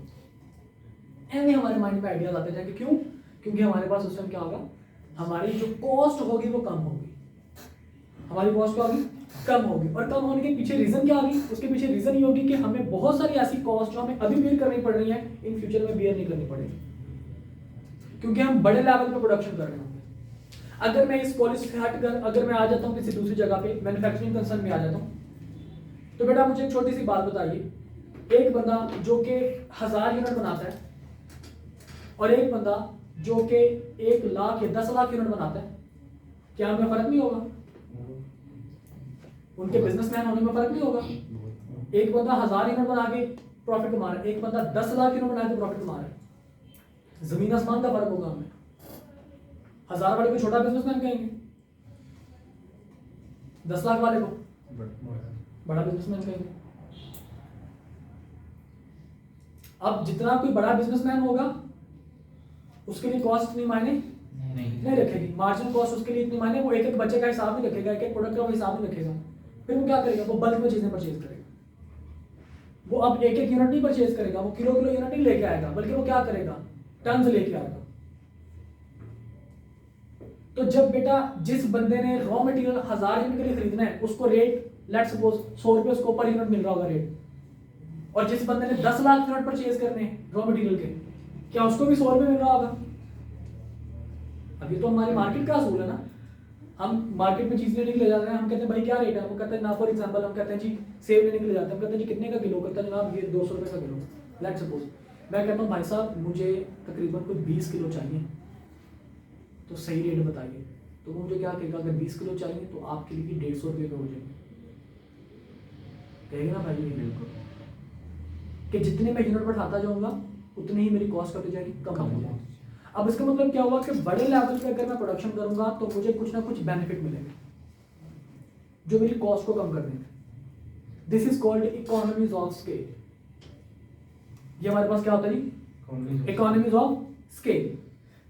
ऐसे हमारे माइंड में आइडियाज आते जाएंगे। क्यों? क्योंकि हमारे पास उस टाइम क्या होगा, हमारी जो कॉस्ट होगी वो कम होगी, हमारी कॉस्ट क्या होगी, कम होगी। और कम होने के पीछे रीजन क्या होगी, उसके पीछे रीजन ये होगी कि हमें बहुत सारी ऐसी कॉस्ट जो हमें अभी बेयर करनी पड़ रही है इन फ्यूचर में बेयर नहीं करनी पड़ेगी, क्योंकि हम बड़े लेवल पे प्रोडक्शन कर रहे होंगे। अगर मैं इस पॉलिसी से हटकर अगर मैं आ जाता हूँ किसी दूसरी जगह पे मैन्युफैक्चरिंग कंसर्न में आ जाता हूँ, तो बेटा मुझे एक छोटी सी बात बताइए, एक बंदा जो कि 1000 यूनिट बनाता है और एक बंदा जो कि 1 लाख या 10 लाख यूनिट बनाता है, क्या उनमें फर्क नहीं होगा? उनके बिजनेसमैन होने में फर्क नहीं होगा? एक बंदा 1000 यूनिट बना के प्रॉफिट कमा रहा है, एक बंदा 10 लाख यूनिट बना के प्रॉफिट कमा रहा है। जमीन आसमान का फर्क होगा हमें। 1000 वाले को छोटा बिजनेसमैन कहेंगे, 10 लाख वाले को बड़ा बिजनेसमैन कहेंगे। अब जितना कोई बड़ा बिजनेसमैन होगा उसके लिए कॉस्ट इतनी मायने नहीं रखेगी, मार्जिनल कॉस्ट उसके लिए इतनी मायने, वो एक एक बच्चे का हिसाब नहीं रखेगा, एक एक प्रोडक्ट का वो हिसाब नहीं रखेगा। फिर वो क्या करेगा, वो बल्क में चीजें परचेज करेगा। वो अब एक एक यूनिट नहीं परचेज करेगा, वो किलो किलो यूनिट नहीं लेके आएगा, बल्कि वो क्या करेगा, टन्स लेके आएगा। तो जब बेटा जिस बंदे ने रॉ मटेरियल 1000 यूनिट के लिए खरीदना है उसको रेट लेट्स सपोज 100 रुपये उसको पर यूनिट मिल रहा होगा रेट, और जिस बंदे ने 10 लाख यूनिट परचेज करने हैं रॉ मटेरियल के, क्या उसको भी 100 रुपये मिल रहा होगा? अभी तो हमारी मार्केट का असूल है ना, हम मार्केट में चीज लेने के लिए जाते हैं, हम कहते हैं भाई क्या रेट है, हम कहते हैं ना फॉर एग्जांपल हम कहते हैं जी सेब लेने के लिए जाते हैं, हम कहते हैं जी कितने का किलो, कहते हैं जनाब ये 200 रुपये का किलो। लेट्स सपोज मैं कहता हूँ भाई साहब मुझे तकरीबन कुछ 20 किलो चाहिए, तो सही रेट बताइए, तो वो मुझे क्या कहेगा अगर 20 किलो चाहिए तो आपके लिए 150 रुपये का हो जाएगा, कहेगा ना भाई बिल्कुल कि जितने मैं यूनिट बढ़ाता जाऊंगा उतनी ही मेरी कॉस्ट कट जाएगी, कम हो जाएगी। अब इसका मतलब क्या हुआ कि बड़े लेवल पे अगर मैं प्रोडक्शन करूंगा तो मुझे कुछ ना कुछ बेनिफिट मिलेंगे जो मेरी कॉस्ट को कम कर देंगे। This is called economies of scale. ये हमारे पास क्या होता है जी, इकोनॉमीज ऑफ स्केल।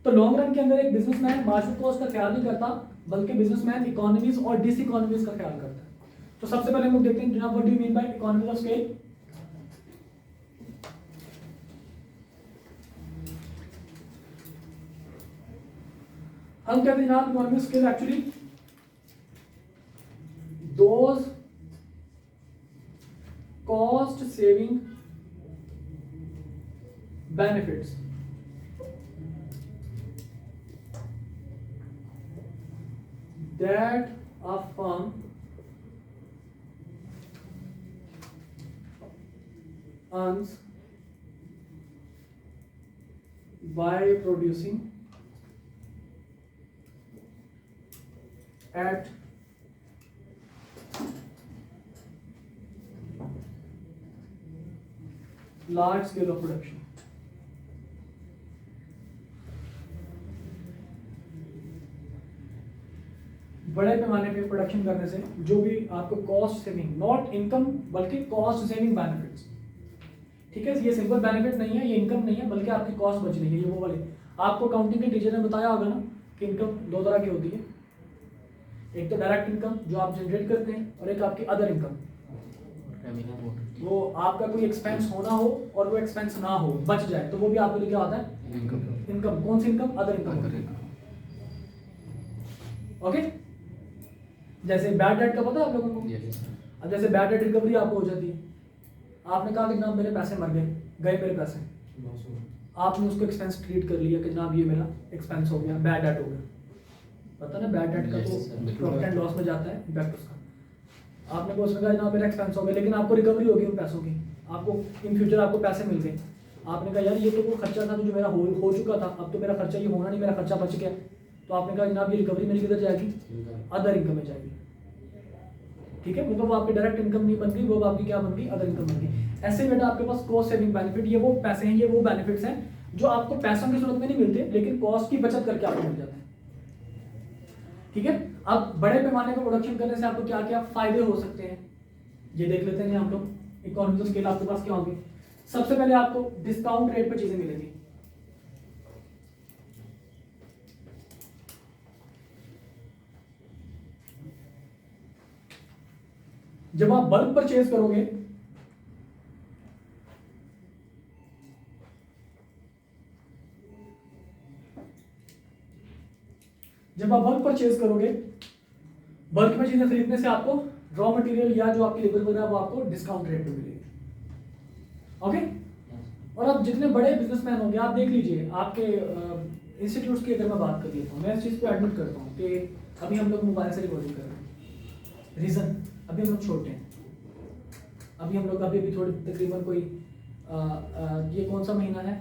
तो लॉन्ग रन के अंदर एक बिजनेसमैन मार्जिनल कॉस्ट का ख्याल नहीं करता, बल्कि बिजनेसमैन इकोनॉमीज और डिस इकोनॉमीज का ख्याल करता है। तो सबसे पहले हम लोग देखते हैं जनाब what do you mean by economies of scale. हम कहते हैं जनाब economic scale actually those cost saving benefits that a firm earns by producing at large scale of production. बड़े पैमाने पे प्रोडक्शन करने से जो भी आपको कॉस्ट सेविंग, नॉट इनकम बल्कि कॉस्ट सेविंग बेनिफिट्स, ठीक है, ये सिंपल बेनिफिट नहीं है, ये इनकम नहीं है, बल्कि आपकी कॉस्ट बच रही है। ये वो वाले आपको अकाउंटिंग के टीचर ने बताया होगा ना कि इनकम दो तरह की होती है, एक तो डायरेक्ट इनकम जो आप जनरेट करते हैं और एक आपकी अदर इनकम, वो आपका कोई एक्सपेंस होना हो और वो एक्सपेंस ना हो बच जाए तो वो भी आपके लिए क्या होता है, इनकम। कौन सी इनकम? Other income. ओके, जैसे बैड डेट का पता है आप लोगों को? अब जैसे बैड डेट रिकवरी आपको हो जाती है, आपने कहा कि जनाब मेरे पैसे मर गए, मेरे पैसे, आपने उसको एक्सपेंस ट्रीट कर लिया कि जनाब ये मेरा एक्सपेंस हो गया, बैड डेट हो गया। पता ना बैड डेट का तो प्रॉफिट एंड लॉस में जाता है इम्पैक्ट उसका। आपने को उसमें कहा जनाब मेरा एक्सपेंस हो गया, लेकिन आपको रिकवरी होगी उन पैसों की, आपको इन फ्यूचर आपको पैसे मिल गए। आपने कहा यार ये तो वो खर्चा था जो मेरा हो चुका था, अब तो मेरा खर्चा ये होना नहीं, मेरा खर्चा बच गया। तो आपने कहा जनाब ये रिकवरी मेरी किधर जाएगी? अदर इनकम में जाएगी, ठीक है, मतलब वो आपकी डायरेक्ट इनकम नहीं बन गई, वो आपकी क्या बन गई? अदर इनकम बन गई। ऐसे बेटा आपके पास कॉस्ट सेविंग बेनिफिट, ये वो पैसे हैं, ये वो बेनिफिट्स हैं जो आपको पैसों की सूरत में नहीं मिलते, लेकिन कॉस्ट की बचत करके आपको मिल जाते हैं, ठीक है। अब बड़े पैमाने पर प्रोडक्शन करने से आपको क्या क्या फायदे हो सकते हैं ये देख लेते हैं हम लोग। इकोनॉमिक ऑफ स्केल आपके पास क्या होंगे? सबसे पहले आपको डिस्काउंट रेट पर चीजें मिलेंगी। जब आप बल्क परचेज करोगे बल्क में चीजें खरीदने से आपको रॉ मटेरियल या जो आपकी लेबर वगैरह वो आपको डिस्काउंट रेट पे मिलेगी। ओके, और अब जितने बड़े बिजनेसमैन होंगे आप देख लीजिए, आपके इंस्टीट्यूट्स की अगर मैं बात कर लेता हूँ, मैं इस चीज़ पे एडमिट करता हूँ कि अभी हम लोग मोबाइल से रिकॉर्डिंग कर रहे हैं। रीज़न अभी हम लोग छोटे हैं, अभी हम लोग अभी थोड़ी तकरीबन कोई ये कौन सा महीना है?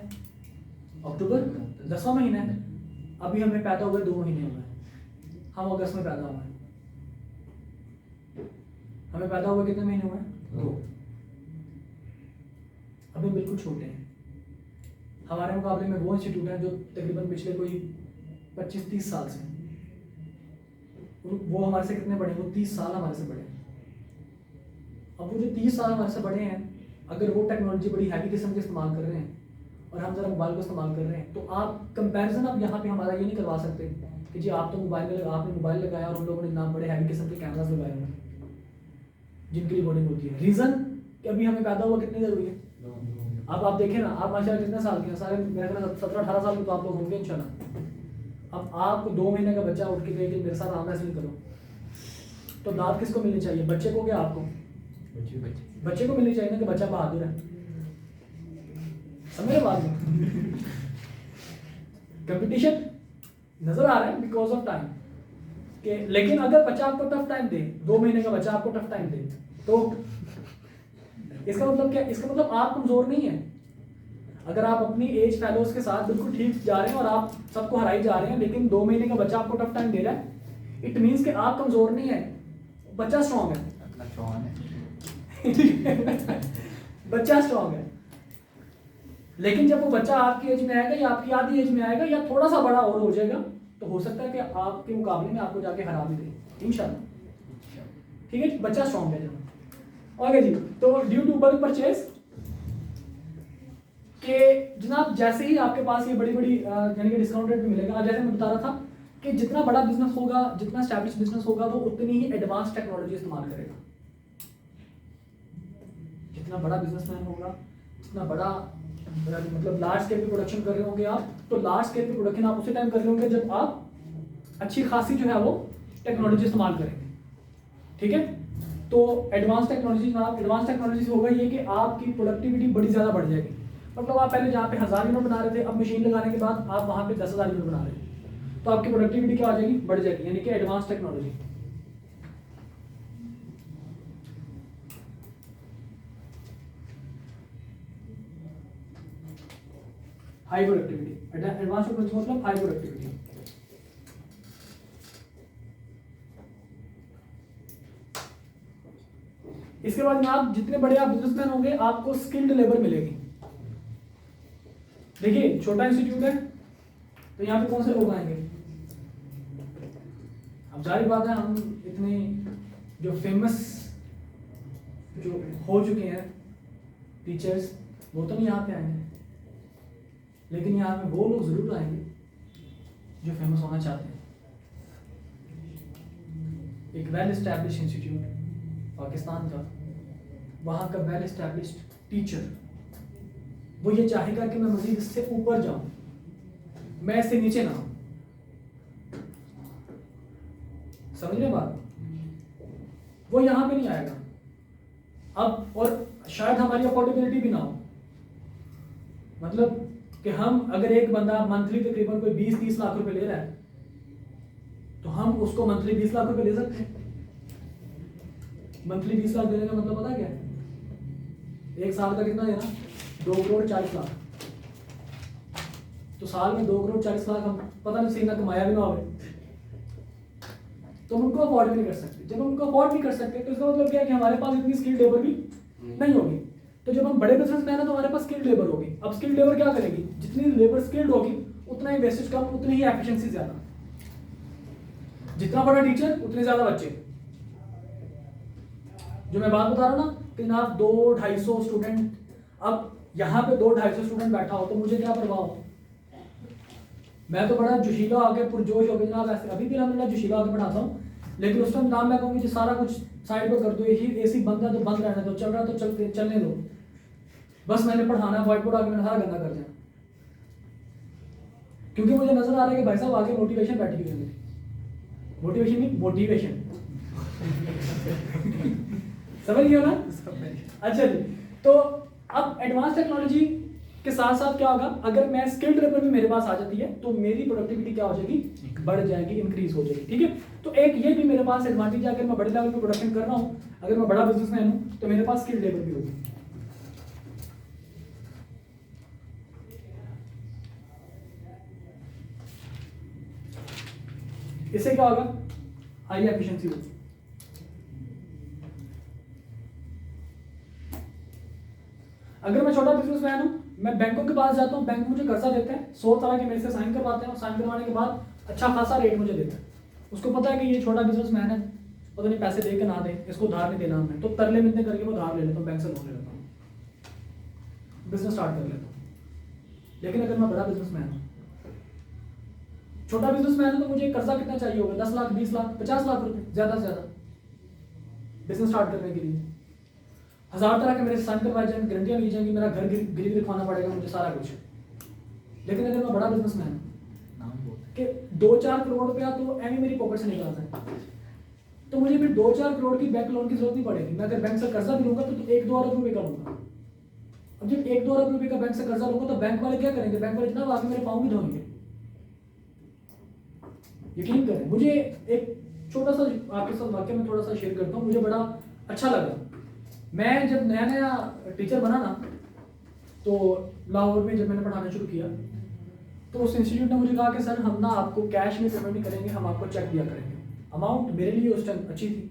अक्टूबर, 10वां महीना है। अभी हमें पैदा हुए 2 महीने हुए हैं, हम अगस्त में पैदा हुए हैं। हमें पैदा हुए कितने महीने हुए हैं? 2। अभी बिल्कुल छोटे हैं। हमारे मुकाबले में वो इंस्टीट्यूट हैं जो तकरीबन पिछले कोई 25-30 साल से, वो हमारे से कितने बड़े हैं? वो 30 साल हमारे से बड़े हैं। अब वो जो 30 साल हमारे से बड़े हैं, अगर वो टेक्नोलॉजी बड़ी हैवी किस्म की इस्तेमाल कर रहे हैं और हम जरा मोबाइल को इस्तेमाल कर रहे हैं, तो आप कंपैरिजन आप यहाँ पे हमारा ये नहीं करवा सकते कि जी आप तो आपने मोबाइल लगाया और उन लोगों ने नाम बड़े हैवी किस्म के कैमरास लगाए हुए हैं जिनकी रिकॉर्डिंग होती है। रीज़न कि अभी हमें पैदा हुआ कितनी देर हुई है? अब आप देखें ना, आप माशाल्लाह कितने साल के हैं? सारे मेरे ख्याल 17-18 साल के तो आप लोग होंगे इंशाल्लाह। अब आप 2 महीने का बच्चा उठ के कहे कि मेरे साथ आर्म रेसलिंग करो, तो दाद किसको मिलनी चाहिए, बच्चे को क्या आपको? बच्चे को मिलनी चाहिए ना कि बच्चा बहादुर है। समझे बात में? कंपटीशन नजर आ रहा है बिकॉज ऑफ टाइम के, लेकिन अगर बच्चा आपको टफ टाइम दे, 2 महीने का बच्चा आपको टफ टाइम दे, तो इसका मतलब क्या? इसका मतलब आप कमजोर नहीं है। अगर आप अपनी एज फेलोज के साथ बिल्कुल ठीक जा रहे हैं और आप सबको हराई जा रहे हैं, लेकिन 2 महीने का बच्चा आपको टफ टाइम दे रहा है, इट मीन्स कि आप कमजोर नहीं है, बच्चा स्ट्रॉन्ग है। बच्चा स्ट्रॉन्ग है। लेकिन जब वो बच्चा आपकी एज में आएगा या आपकी आधी एज में आएगा या थोड़ा सा बड़ा और हो जाएगा, तो हो सकता है कि आपके मुकाबले में आपको जाके हरा भी दे इंशाल्लाह। ठीक है, बच्चा स्ट्रॉन्ग है जनाब। ओके जी, तो ड्यू टू बल्क परचेज कि जनाब जैसे ही आपके पास ये बड़ी बड़ी यानी कि डिस्काउंट रेट पे मिलेगा, जैसे मैं बता रहा था कि जितना बड़ा बिजनेस होगा, जितना एस्टैब्लिश बिजनेस होगा, वो उतनी ही एडवांस टेक्नोलॉजी इस्तेमाल करेगा। जितना बड़ा बिजनेसमैन होगा, जितना बड़ा मतलब लार्ज स्केल पे प्रोडक्शन कर रहे होंगे आप, तो लार्ज स्केल पे प्रोडक्शन आप उसी टाइम कर रहे होंगे जब आप अच्छी खासी जो है वो टेक्नोलॉजी इस्तेमाल करेंगे। ठीक है, तो एडवांस टेक्नोलॉजी जनाब, एडवांस टेक्नोलॉजी से होगा ये कि आपकी प्रोडक्टिविटी बड़ी ज़्यादा बढ़ जाएगी। मतलब आप पहले जहाँ पे 1000 यूनिट बना रहे थे, अब मशीन लगाने के बाद आप वहाँ पे 10,000 यूनिट बना रहे हैं, तो आपकी प्रोडक्टिविटी क्या आ जाएगी? बढ़ जाएगी, यानी कि advance technology. High productivity, advance technology मतलब हाई प्रोडक्टिविटी। इसके बाद जनाब जितने बड़े आप बिजनेसमैन होंगे, आपको स्किल्ड लेबर मिलेगी। देखिए छोटा इंस्टीट्यूट है, तो यहाँ पे कौन से लोग आएंगे? अब जाहिर बात है, हम इतने जो फेमस जो हो चुके हैं टीचर्स, वो तो नहीं यहाँ पे आएंगे, लेकिन यहाँ पे वो लोग जरूर आएंगे जो फेमस होना चाहते हैं। एक वेल एस्टैब्लिश इंस्टीट्यूट पाकिस्तान का, वहाँ का वेल एस्टैब्लिश्ड टीचर वो ये चाहेगा कि मैं मजीद इससे ऊपर जाऊं, मैं इससे नीचे ना हूं। समझ रहे बात? वो यहाँ पे नहीं आएगा अब, और शायद हमारी अफोर्डेबिलिटी भी ना हो। मतलब कि हम अगर एक बंदा मंथली तकरीबन कोई 20-30 लाख रुपए ले रहा है, तो हम उसको मंथली 20 लाख रुपए दे सकते हैं। मंथली 20 लाख देने का मतलब पता क्या है? एक साल का कितना देना? 2 करोड़ 40 लाख। तो साल में 2 करोड़ 40 लाख हम पता नहीं सीना कमाया भी ना हो, तो हम उनको अफोर्ड भी नहीं कर सकते। जब हम उनको अफोर्ड नहीं कर सकते, तो इसका मतलब क्या है कि हमारे पास इतनी स्किल्ड लेबर भी नहीं होगी। तो जब हम बड़े बिजनेसमैन हैं, तो हमारे पास स्किल्ड लेबर होगी। अब स्किल्ड लेबर क्या करेगी? जितनी लेबर स्किल्ड होगी, उतना ही वेस्टेज कम, उतनी ही एफिशिएंसी ज्यादा। जितना बड़ा टीचर, उतने ज्यादा बच्चे। जो मैं बात बता रहा हूँ ना कि जनाब 200-250 स्टूडेंट, अब यहाँ पे 200-250 स्टूडेंट बैठा हो, तो मुझे क्या परवाह हो? मैं तो बड़ा जोशीला आके पुरजोश हो गया जनाब। ऐसे अभी भी मैं जोशीला आके पढ़ाता हूँ, लेकिन उस टाइम नाम मैं कहूँगी जो सारा कुछ साइड पर कर दो, एसी बंद है तो बंद रहने दो, चल रहा तो चलने दो, बस मैंने पढ़ाना है, व्हाइट बोर्ड आके मैंने सारा गंदा कर दिया। क्योंकि मुझे नजर आ रहा है कि भाई साहब आगे मोटिवेशन बैठी हुई है। मोटिवेशन नहीं, मोटिवेशन। समझ गया ना? अच्छा जी, तो अब एडवांस टेक्नोलॉजी के साथ साथ क्या होगा? अगर मैं स्किल्ड लेबर भी मेरे पास आ जाती है, तो मेरी प्रोडक्टिविटी क्या हो जाएगी? बढ़ जाएगी, इंक्रीज हो जाएगी। ठीक है, तो एक ये भी मेरे पास एडवांटेज है। अगर मैं बड़े लेवल पे प्रोडक्शन कर रहा हूँ, अगर मैं बड़ा बिजनेसमैन हूँ, तो मेरे पास स्किल्ड लेबर भी होगी। इससे क्या होगा? हाई एफिशिएंसी होगी। अगर मैं छोटा बिजनेसमैन हूँ, मैं बैंकों के पास जाता हूँ, बैंक मुझे कर्जा देते हैं, 100 तरह के मेरे से साइन करवाते हैं, और साइन करवाने के बाद अच्छा खासा रेट मुझे देता है। उसको पता है कि ये छोटा बिजनेसमैन है, पता नहीं पैसे दे के ना दे, इसको उधार नहीं देना हमें, तो तरले मिलते करके मैं उधार ले लेता हूँ, बैंक से लोन ले लेता हूँ, बिजनेस स्टार्ट कर लेता हूँ। लेकिन अगर मैं बड़ा बिजनेसमैन हूँ, छोटा बिजनेसमैन है, तो मुझे कर्जा कितना चाहिए होगा? 10 लाख, 20 लाख, 50 लाख रुपए ज्यादा से ज्यादा बिजनेस स्टार्ट करने के लिए। 1000 तरह के मेरे साइन करवाए जाएंगे, गारंटियां ली जाएंगी, मेरा घर गिरवी रखवाना पड़ेगा मुझे, सारा कुछ। लेकिन अगर मैं बड़ा बिजनेसमैन हूँ, नाम बहुत है। कि 2-4 करोड़ रुपया तो एम मेरी पॉकेट से निकल आता है, तो मुझे फिर 2-4 करोड़ की बैंक लोन की जरूरत नहीं पड़ेगी। मैं अगर बैंक से कर्जा भी लूंगा तो 1-2 अरब रुपए का लूंगा। अब जब 1-2 अरब रुपए का बैंक से कर्जा लूंगा तो बैंक वाले क्या करेंगे? बैंक वाले इतना आगे मेरे पाँव भी धोएंगे। यकीन करें, मुझे एक छोटा सा आपके साथ वाक्य में थोड़ा सा शेयर करता हूँ, मुझे बड़ा अच्छा लगा। मैं जब नया नया टीचर बना ना, तो लाहौर में जब मैंने पढ़ाना शुरू किया, तो उस इंस्टीट्यूट ने मुझे कहा कि सर हम ना आपको कैश में पेमेंट नहीं करेंगे, हम आपको चेक दिया करेंगे। अमाउंट मेरे लिए उस टाइम अच्छी थी,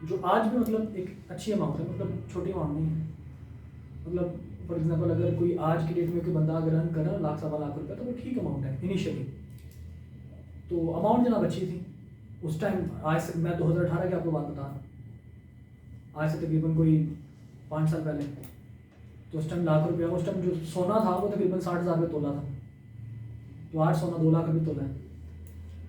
जो आज भी मतलब एक अच्छी अमाउंट है, मतलब छोटी अमाउंट नहीं है। मतलब फॉर एग्जांपल अगर कोई आज की डेट में कोई बंदा अगर अर्न कर रहा है 1-1.25 लाख रुपये, तो वो ठीक अमाउंट है इनिशियली। तो अमाउंट जनाब अच्छी थी उस टाइम। आज से मैं 2018 की आपको बात बता रहा हूँ, आज से तकरीबन कोई 5 साल पहले। तो उस टाइम लाख रुपया, उस टाइम जो सोना था वो तकरीबन 60,000 रुपये तोला था, तो आज सोना 2 लाख रुपये तोला है।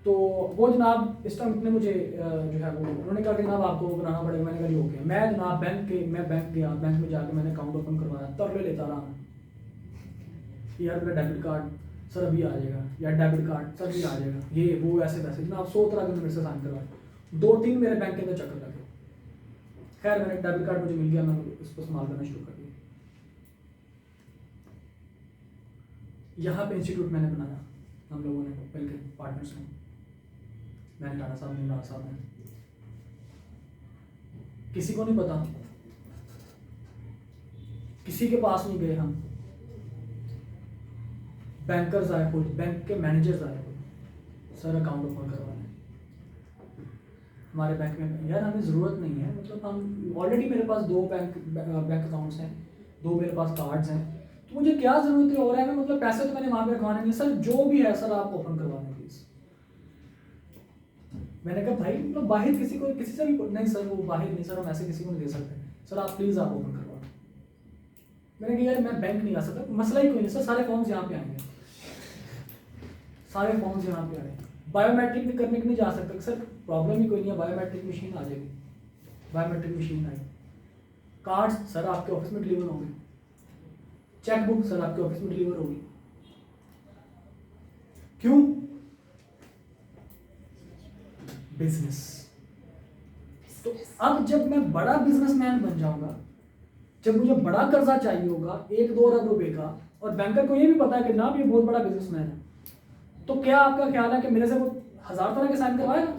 तो वो जनाब इस टाइम इतने मुझे जो है वो उन्होंने कहा कि जनाब आपको बनाना पड़ेगा। मैंने कहा हो गया। मैं जनाब बैंक गया, बैंक में जाकर मैंने अकाउंट ओपन करवाया, तरले लेता रहा यार मेरा डेबिट कार्ड सर अभी आ जाएगा, या डेबिट कार्ड सर अभी आ जाएगा, ये वो ऐसे वैसे जनाब 100 तरह के मेरे से साइन करवाए। 2-3 मेरे बैंक के अंदर चक्कर लगे। खैर मैंने डेबिट कार्ड मुझे मिल गया, मैंने इसको इस्तेमाल करना शुरू कर दिया। यहाँ पे इंस्टीट्यूट मैंने बनाया, हम लोगों ने मिलकर पार्टनर्स ने, मैंने टाटा साहब ने, राणा साहब ने। किसी को नहीं पता, किसी के पास नहीं गए हम। बैंकर्स आए खुद, बैंक के मैनेजर्स आए खुद, सर अकाउंट ओपन करवाने हमारे बैंक में। यार हमें ज़रूरत नहीं है, मतलब हम ऑलरेडी मेरे पास 2 बैंक अकाउंट्स हैं, 2 मेरे पास कार्ड्स हैं, तो मुझे क्या ज़रूरत है और है मतलब पैसे तो मैंने वहाँ पे रखवाने नहीं। सर जो भी है सर आप ओपन करवाने प्लीज़। मैंने कहा भाई मतलब बाहर किसी को, किसी से भी नहीं सर, वो बाहर नहीं सर, हम ऐसे किसी को नहीं दे सकते सर, आप प्लीज़ आप ओपन करवा। मैंने कहा यार मैं बैंक नहीं आ सकता, मसला ही कोई नहीं सर, सारे फॉर्म्स यहाँ पे आएंगे, सारे फॉर्म्स यहाँ पे आए। बायोमेट्रिक भी करने के नहीं जा सकते सर, प्रॉब्लम ही कोई नहीं है, बायोमेट्रिक मशीन आ जाएगी, बायोमेट्रिक मशीन आई। कार्ड्स सर आपके ऑफिस में डिलीवर होंगे, चेकबुक सर आपके ऑफिस में डिलीवर होगी। क्यों? बिजनेस। तो अब जब मैं बड़ा बिजनेसमैन बन जाऊंगा, जब मुझे बड़ा कर्जा चाहिए होगा 1-2 अरब रुपए का, और बैंकर को ये भी पता है कि ना ये बहुत बड़ा बिजनेसमैन है, तो क्या आपका ख्याल है कि मेरे से वो 1000 तरह के साइन करवाएगा?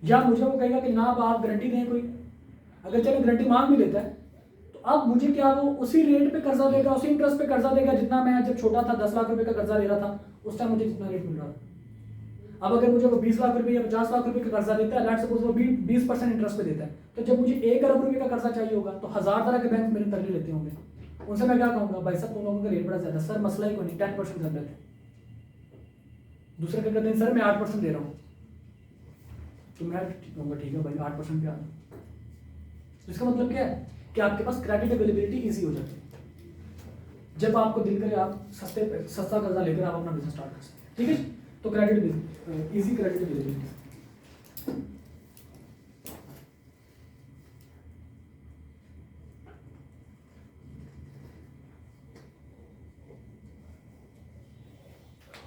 या मुझे वो कहेगा कि जनाब आप गारंटी दें कोई? अगर चलो गारंटी मांग भी लेता है, तो अब मुझे क्या वो उसी रेट पे कर्जा देगा, उसी इंटरेस्ट पे कर्जा देगा जितना मैं जब छोटा था 10 लाख रुपए का कर्जा ले रहा था, उस टाइम मुझे जितना रेट मिल रहा था। अब अगर मुझे वो 20 लाख रुपए या 50 लाख रुपए का कर्जा देता है, लेट्स सपोज वो 20% इंटरेस्ट पे देता है, तो जब मुझे 1 अरब रुपए का कर्जा चाहिए होगा तो 1000 तरह के बैंक मेरे तरले लेते होंगे। उनसे मैं क्या कहूँगा, भाई साहब तुम लोगों का रेट बड़ा ज्यादा। सर मसला ही कोई नहीं, 10% कर देते। दूसरे क्या कहते हैं, सर मैं 8% दे रहा हूँ, तो मैं कहूँगा ठीक है भाई 8% पे आ जाओ। तो इसका मतलब क्या है कि आपके पास क्रेडिट अवेलेबिलिटी ईजी हो जाती है। जब आपको दिल करे आप सस्ता कर्जा लेकर आप अपना बिजनेस स्टार्ट कर सकते हैं। ठीक है, तो क्रेडिट इजी क्रेडिट अवेलेबिलिटी।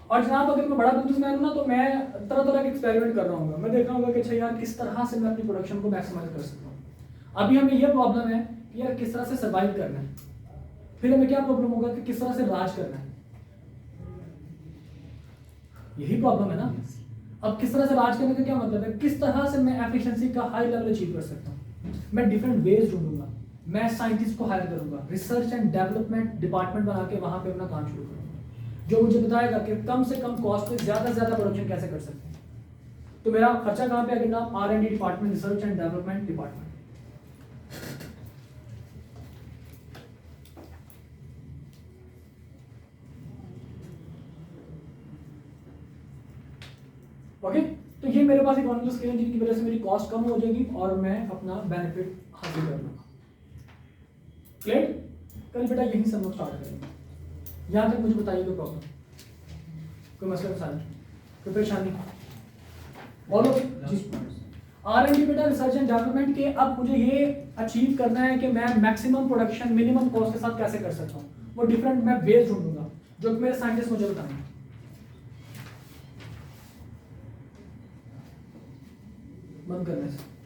और जनाब अगर मैं बड़ा बिजनेसमैन हूं ना, तो मैं तरह तरह के एक्सपेरिमेंट कर रहा हूँ। मैं देख रहा हूँ कि अच्छा यार किस तरह से मैं अपनी प्रोडक्शन को मैक्सिमाइज कर सकता हूँ। अभी हमें यह प्रॉब्लम है कि यार किस तरह से सर्वाइव करना है, फिर हमें क्या प्रॉब्लम होगा कि किस तरह से राज करना है। यही प्रॉब्लम है ना। अब किस तरह से राज करने का क्या मतलब है, किस तरह से मैं एफिशिएंसी का हाई लेवल अचीव कर सकता हूँ। मैं डिफरेंट वेज ढूंढूंगा, मैं साइंटिस्ट को हायर करूंगा, रिसर्च एंड डेवलपमेंट डिपार्टमेंट बना के वहां पे अपना काम शुरू करूंगा, जो मुझे बताएगा कि कम से कम कॉस्ट पे ज्यादा से ज्यादा प्रोडक्शन कैसे कर सकते हैं। तो मेरा खर्चा कहाँ पे आएगा, R&D department, research and development department. Okay, तो ये मेरे पास इकोनॉमिक स्केल है जिनकी वजह से मेरी कॉस्ट कम हो जाएगी और मैं अपना बेनिफिट हासिल कर लूंगा। क्लियर? कल बेटा यहीं से हम लोग स्टार्ट करेंगे। यहाँ तक मुझे बताइए कोई प्रॉब्लम, कोई मसला सारे, कोई परेशानी? बोलो जी। R&D बेटा रिसर्च एंड डेवलपमेंट के अब मुझे ये अचीव करना है कि मैं मैक्सिमम प्रोडक्शन मिनिमम कॉस्ट के साथ कैसे कर सकता हूँ। वो डिफरेंट मैं वेज ढूंढूंगा जो कि मेरे साइंटिस्ट मुझे बताएंगे। बंद करने से